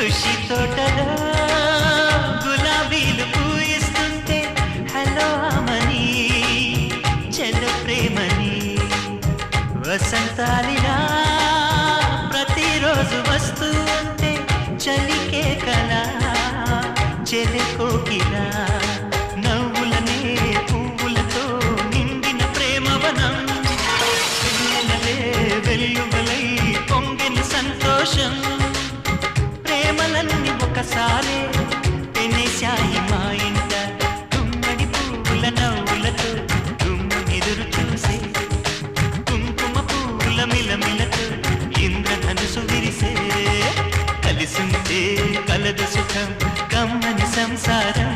ఖుషి తోటలో గులాబీలు పూయిస్తుంటే హలో అమని చెల ప్రేమని వసంతాలిలా ప్రతిరోజు వస్తూ ఉంటే చలికే కలా చెలి కోకిలా నవ్వులనే పువ్వులతో నిండిన ప్రేమవనం వెన్నెలలే వెల్లువలై పొంగిన సంతోషం ప్రేమలన్నీ ఒకసారే పెనేశాయి మా ఇంట గుమ్మడి పువ్వుల నవ్వులతో గుమ్మెదురు చూసే కుంకుమ పువ్వుల మిలమిలతో ఇంద్రధనుసు విరిసే కలిసుంటే కలదు సుఖం కమ్మని సంసారం